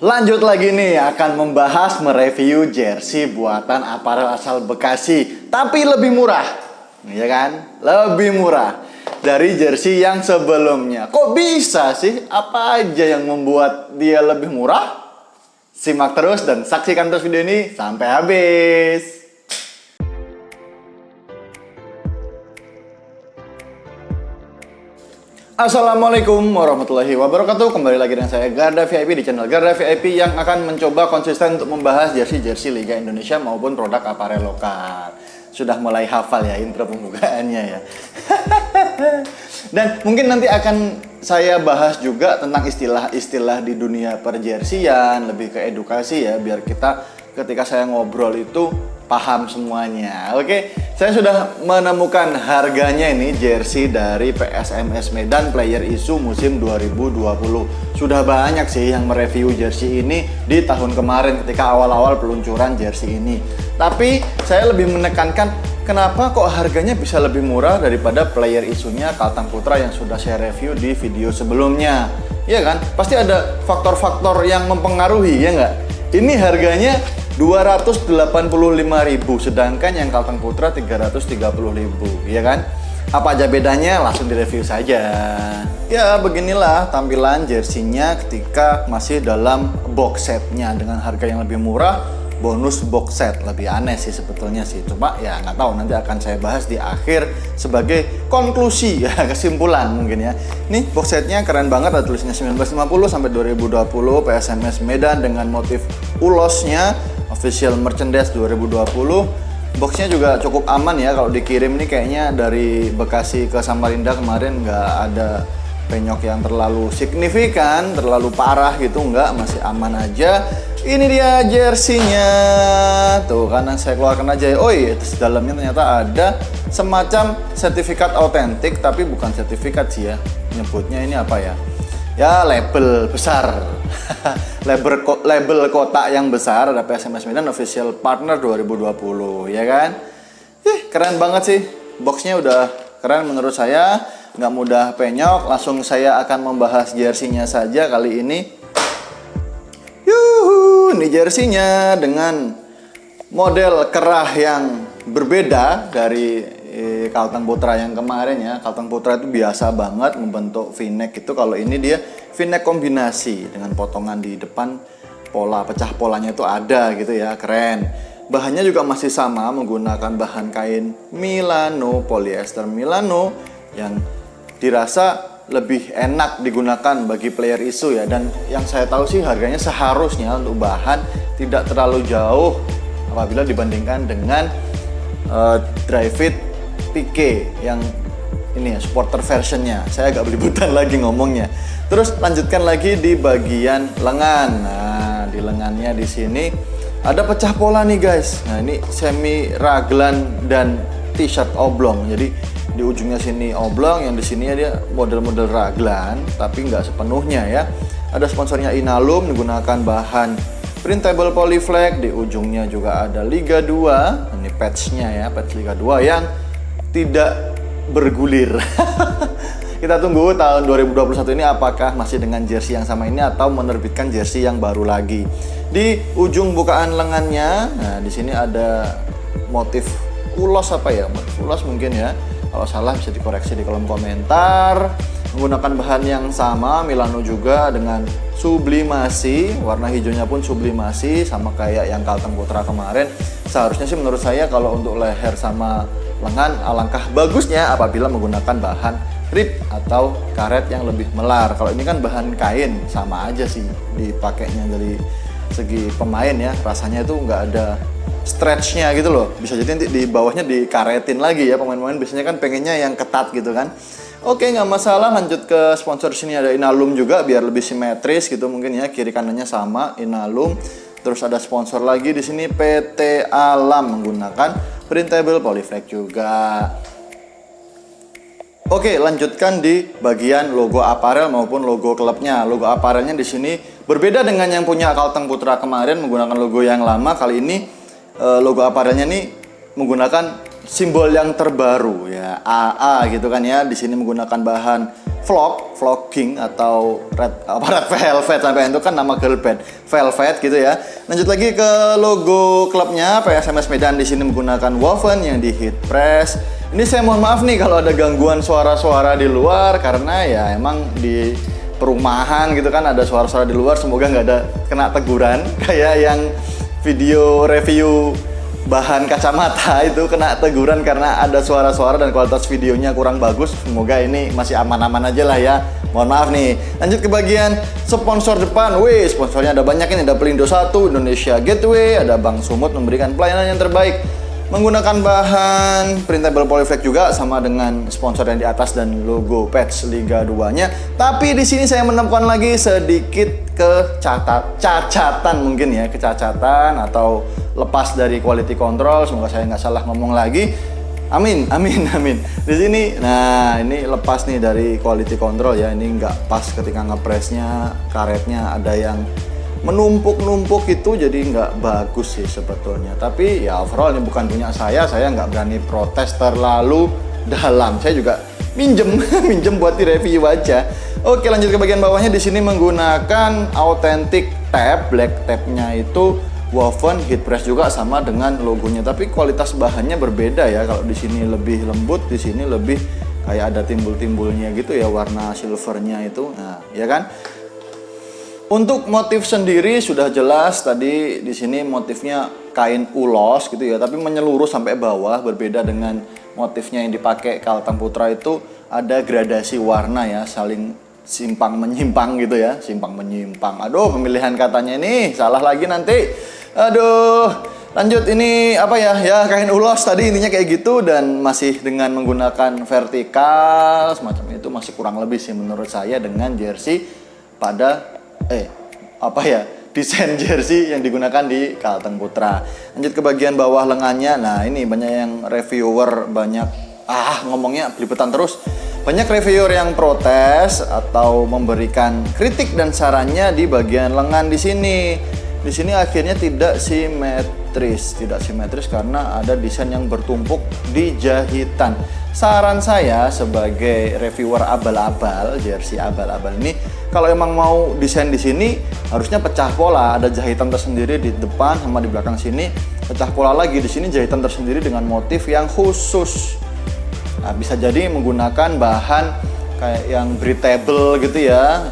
Lanjut lagi nih, akan membahas mereview jersey buatan aparel asal Bekasi, tapi lebih murah, ya kan? Lebih murah dari jersey yang sebelumnya. Kok bisa sih? Apa aja yang membuat dia lebih murah? Simak terus dan saksikan terus video ini sampai habis. Assalamualaikum warahmatullahi wabarakatuh. Kembali lagi dengan saya Garda VIP di channel Garda VIP yang akan mencoba konsisten untuk membahas jersey-jersey Liga Indonesia maupun produk aparel lokal. Sudah mulai hafal ya intro pembukaannya ya. Dan mungkin nanti akan saya bahas juga tentang istilah-istilah di dunia perjersian, lebih ke edukasi ya, biar kita ketika saya ngobrol itu paham semuanya. Oke, saya sudah menemukan harganya ini jersey dari PSMS Medan Player Issue musim 2020. Sudah banyak sih yang mereview jersey ini di tahun kemarin ketika awal-awal peluncuran jersey ini. Tapi saya lebih menekankan kenapa kok harganya bisa lebih murah daripada Player Issue-nya Kalteng Putra yang sudah saya review di video sebelumnya. Iya kan? Pasti ada faktor-faktor yang mempengaruhi, ya nggak? Ini harganya 285.000, sedangkan yang Kalteng Putra 330.000, ya kan? Apa aja bedanya? Langsung direview saja. Ya, beginilah tampilan jersinya ketika masih dalam box setnya dengan harga yang lebih murah, bonus box set. Lebih aneh sih sebetulnya sih, cuma ya nggak tahu, nanti akan saya bahas di akhir sebagai konklusi ya, kesimpulan mungkin ya. Nih box setnya keren banget, ada tulisnya 1950 sampai 2020 PSMS Medan dengan motif ulosnya. Official merchandise 2020. Boxnya juga cukup aman ya, kalau dikirim nih kayaknya dari Bekasi ke Samarinda kemarin nggak ada penyok yang terlalu signifikan, terlalu parah gitu, nggak, masih aman aja. Ini dia jersinya, tuh kanan saya keluarkan aja. Oh iya, terus dalamnya ternyata ada semacam sertifikat autentik, tapi bukan sertifikat sih ya, nyebutnya ini apa ya? Ya label besar. label kotak yang besar, ada PSMS Medan Official Partner 2020, ya kan? Keren banget sih, boxnya udah keren menurut saya, nggak mudah penyok. Langsung saya akan membahas jersinya saja kali ini. Yuhu, ini jersinya dengan model kerah yang berbeda dari Kalteng Putra yang kemarin ya. Kalteng Putra itu biasa banget membentuk V-neck itu, kalau ini dia V-neck kombinasi dengan potongan di depan, pola pecah polanya itu ada gitu ya, keren. Bahannya juga masih sama, menggunakan bahan kain Milano, polyester Milano yang dirasa lebih enak digunakan bagi Player Issue ya. Dan yang saya tahu sih harganya seharusnya untuk bahan tidak terlalu jauh apabila dibandingkan dengan dry fit Pique yang ini ya, supporter versionnya. Saya agak belibutan lagi ngomongnya. Terus lanjutkan lagi di bagian lengan. Nah, di lengannya di sini ada pecah pola nih guys. Nah, ini semi raglan dan t-shirt oblong. Jadi di ujungnya sini oblong, yang di sini dia model-model raglan, tapi nggak sepenuhnya ya. Ada sponsornya Inalum, menggunakan bahan printable polyflag. Di ujungnya juga ada Liga 2. Ini patchnya ya, patch Liga 2 yang tidak bergulir. Kita tunggu tahun 2021 ini apakah masih dengan jersey yang sama ini atau menerbitkan jersey yang baru lagi. Di ujung bukaan lengannya, nah di sini ada motif ulos apa ya? Motif ulos mungkin ya. Kalau salah bisa dikoreksi di kolom komentar. Menggunakan bahan yang sama, Milano juga dengan sublimasi, warna hijaunya pun sublimasi sama kayak yang Kalteng Putra kemarin. Seharusnya sih menurut saya kalau untuk leher sama lengan alangkah bagusnya apabila menggunakan bahan rib atau karet yang lebih melar. Kalau ini kan bahan kain, sama aja sih dipakainya. Dari segi pemain ya, rasanya itu nggak ada stretchnya gitu loh. Bisa jadi nanti di bawahnya dikaretin lagi ya, pemain-pemain biasanya kan pengennya yang ketat gitu kan. Oke, nggak masalah. Lanjut ke sponsor sini, ada Inalum juga biar lebih simetris gitu mungkin ya, kiri kanannya sama Inalum. Terus ada sponsor lagi di sini PT Alam, menggunakan printable polyflag juga. Oke, lanjutkan di bagian logo aparel maupun logo klubnya. Logo aparelnya di sini berbeda dengan yang punya Kalteng Putra kemarin, menggunakan logo yang lama. Kali ini logo aparelnya nih menggunakan simbol yang terbaru ya, AA gitu kan ya. Di sini menggunakan bahan vlogging atau red velvet, sampai itu kan nama girl band Velvet gitu ya. Lanjut lagi ke logo klubnya, PSMS Medan di sini menggunakan woven yang di heat press. Ini saya mohon maaf nih kalau ada gangguan suara-suara di luar, karena ya emang di perumahan gitu kan ada suara-suara di luar, semoga nggak ada kena teguran kayak yang video review bahan kacamata itu kena teguran karena ada suara-suara dan kualitas videonya kurang bagus. Semoga ini masih aman-aman aja lah ya. Mohon maaf nih. Lanjut ke bagian sponsor depan. Wih, sponsornya ada banyak ini. Ada Pelindo 1, Indonesia Gateway, ada Bank Sumut memberikan pelayanan yang terbaik menggunakan bahan printable polyflex juga, sama dengan sponsor yang di atas dan logo patch Liga 2-nya. Tapi di sini saya menemukan lagi sedikit kecacatan mungkin ya, kecacatan atau lepas dari quality control. Semoga saya nggak salah ngomong lagi. Amin, amin, amin. Di sini, nah ini lepas nih dari quality control ya. Ini nggak pas ketika ngepresnya, karetnya ada yang menumpuk-numpuk itu, jadi nggak bagus sih sebetulnya. Tapi ya overall ini bukan punya saya nggak berani protes terlalu dalam. Saya juga minjem buat direview aja. Oke, lanjut ke bagian bawahnya. Di sini menggunakan authentic tab, black tabnya itu woven heat press juga sama dengan logonya. Tapi kualitas bahannya berbeda ya. Kalau di sini lebih lembut, di sini lebih kayak ada timbul-timbulnya gitu ya, warna silvernya itu. Nah, ya kan? Untuk motif sendiri sudah jelas tadi, di sini motifnya kain ulos gitu ya, tapi menyeluruh sampai bawah, berbeda dengan motifnya yang dipakai Kalteng Putra itu ada gradasi warna ya, saling simpang menyimpang gitu ya, simpang menyimpang. Aduh, pemilihan katanya ini salah lagi nanti. Aduh. Lanjut, ini apa ya? Ya kain ulos tadi intinya kayak gitu, dan masih dengan menggunakan vertikal semacam itu, masih kurang lebih sih menurut saya dengan jersey pada desain jersey yang digunakan di Kalteng Putra. Lanjut ke bagian bawah lengannya. Nah, ini banyak yang reviewer ngomongnya belipetan terus. Banyak reviewer yang protes atau memberikan kritik dan sarannya di bagian lengan di sini. Di sini akhirnya tidak simetris karena ada desain yang bertumpuk di jahitan. Saran saya sebagai reviewer abal-abal, jersey abal-abal ini, kalau emang mau desain di sini harusnya pecah pola, ada jahitan tersendiri di depan sama di belakang sini, pecah pola lagi di sini jahitan tersendiri dengan motif yang khusus. Nah, bisa jadi menggunakan bahan kayak yang breathable gitu ya,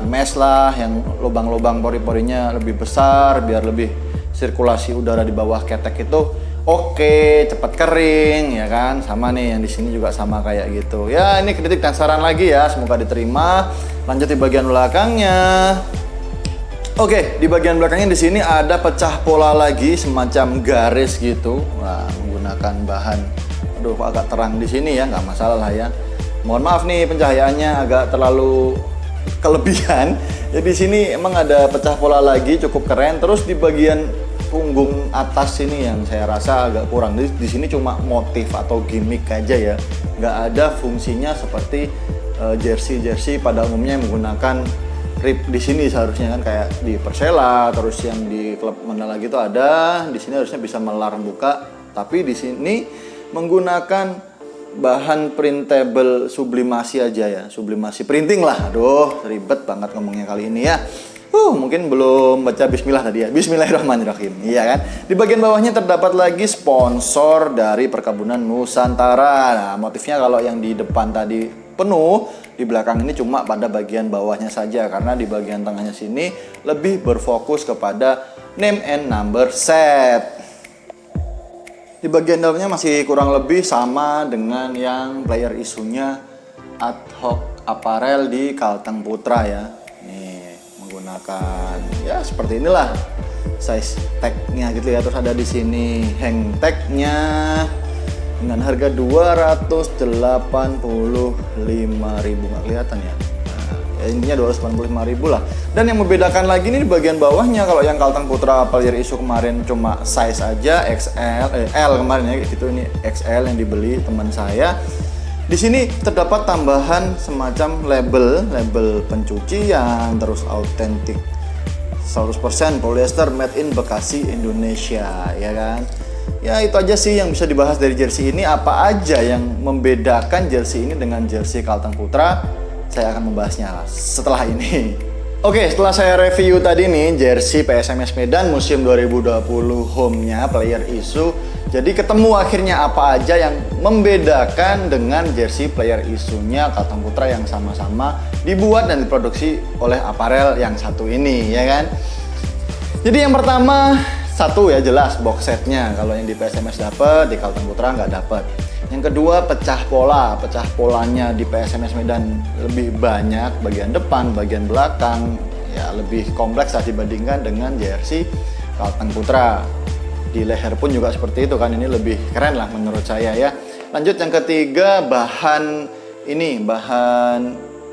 mesh lah, yang lubang-lubang pori-porinya lebih besar biar lebih sirkulasi udara di bawah ketek itu oke, cepat kering ya kan. Sama nih yang di sini juga sama kayak gitu. Ya, ini kritik dan saran lagi ya, semoga diterima. Lanjut di bagian belakangnya. Oke, di bagian belakangnya di sini ada pecah pola lagi semacam garis gitu. Nah, menggunakan bahan, aduh agak terang di sini ya, nggak masalah lah ya. Mohon maaf nih pencahayaannya agak terlalu kelebihan. Jadi di sini emang ada pecah pola lagi, cukup keren. Terus di bagian punggung atas sini yang saya rasa agak kurang. Di sini cuma motif atau gimmick aja ya, nggak ada fungsinya seperti jersey pada umumnya yang menggunakan rib di sini. Seharusnya kan kayak di Persela, terus yang di klub mana lagi itu ada. Di sini harusnya bisa melar buka, tapi di sini menggunakan bahan printable sublimasi aja ya, sublimasi printing lah. Aduh, ribet banget ngomongnya kali ini ya. Mungkin belum baca bismillah tadi ya. Bismillahirrahmanirrahim. Iya kan? Di bagian bawahnya terdapat lagi sponsor dari Perkebunan Nusantara. Nah, motifnya kalau yang di depan tadi penuh, di belakang ini cuma pada bagian bawahnya saja, karena di bagian tengahnya sini lebih berfokus kepada name and number set. Di bagian dalamnya masih kurang lebih sama dengan yang player isunya ad hoc apparel di Kalteng Putra ya. Nih, menggunakan ya seperti inilah size tag-nya gitu ya. Terus ada di sini hang tag-nya dengan harga 285.000, nggak kelihatan ya. Intinya 285.000 lah. Dan yang membedakan lagi nih di bagian bawahnya, kalau yang Kalteng Putra player isu kemarin cuma size aja L kemarin ya gitu, ini XL yang dibeli teman saya. Di sini terdapat tambahan semacam label pencucian, terus autentik 100% polyester made in Bekasi Indonesia ya kan. Ya itu aja sih yang bisa dibahas dari jersey ini. Apa aja yang membedakan jersey ini dengan jersey Kalteng Putra? Saya akan membahasnya setelah ini. Oke, setelah saya review tadi nih jersey PSMS Medan musim 2020 home-nya player issue. Jadi ketemu akhirnya apa aja yang membedakan dengan jersey player issue-nya Kalteng Putra yang sama-sama dibuat dan diproduksi oleh aparel yang satu ini, ya kan? Jadi yang pertama, satu ya jelas box setnya. Kalau yang di PSMS dapat, di Kalteng Putra nggak dapat. Yang kedua, pecah polanya di PSMS Medan lebih banyak, bagian depan, bagian belakang, ya lebih kompleks lah dibandingkan dengan jersey Kalteng Putra. Di leher pun juga seperti itu kan, ini lebih keren lah menurut saya ya. Lanjut yang ketiga, bahan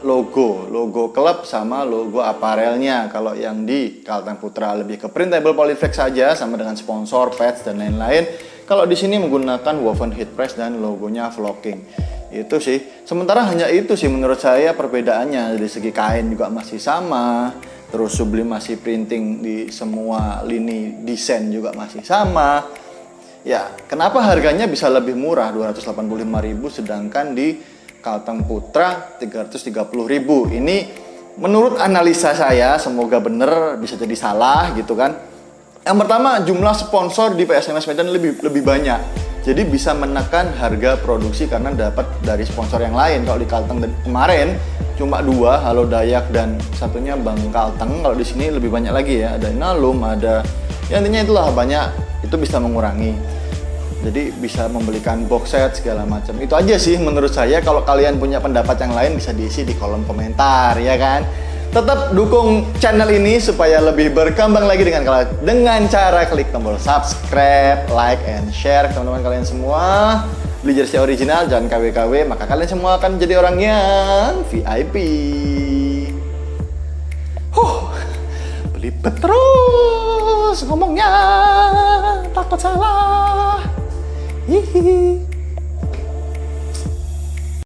logo klub sama logo aparelnya. Kalau yang di Kalteng Putra lebih ke printable polyflex saja sama dengan sponsor, patch dan lain-lain. Kalau di sini menggunakan woven heat press dan logonya flocking. Itu sih. Sementara hanya itu sih menurut saya perbedaannya. Dari segi kain juga masih sama. Terus sublimasi printing di semua lini desain juga masih sama. Ya, kenapa harganya bisa lebih murah 285.000 sedangkan di Kalteng Putra 330.000. Ini menurut analisa saya, semoga bener, bisa jadi salah gitu kan. Yang pertama, jumlah sponsor di PSMS Medan lebih banyak. Jadi bisa menekan harga produksi karena dapat dari sponsor yang lain. Kalau di Kalteng kemarin cuma 2, Halo Dayak dan satunya Bang Kalteng. Kalau di sini lebih banyak lagi ya, ada Inalum, ada ya intinya itulah banyak. Itu bisa mengurangi. Jadi bisa membelikan box set segala macam. Itu aja sih menurut saya. Kalau kalian punya pendapat yang lain bisa diisi di kolom komentar ya kan. Tetap dukung channel ini supaya lebih berkembang lagi dengan cara klik tombol subscribe, like, and share ke teman-teman kalian semua. Beli jersey original, jangan KW-KW, maka kalian semua akan menjadi orang yang VIP. Belibet terus ngomongnya, takut salah. Hihihi.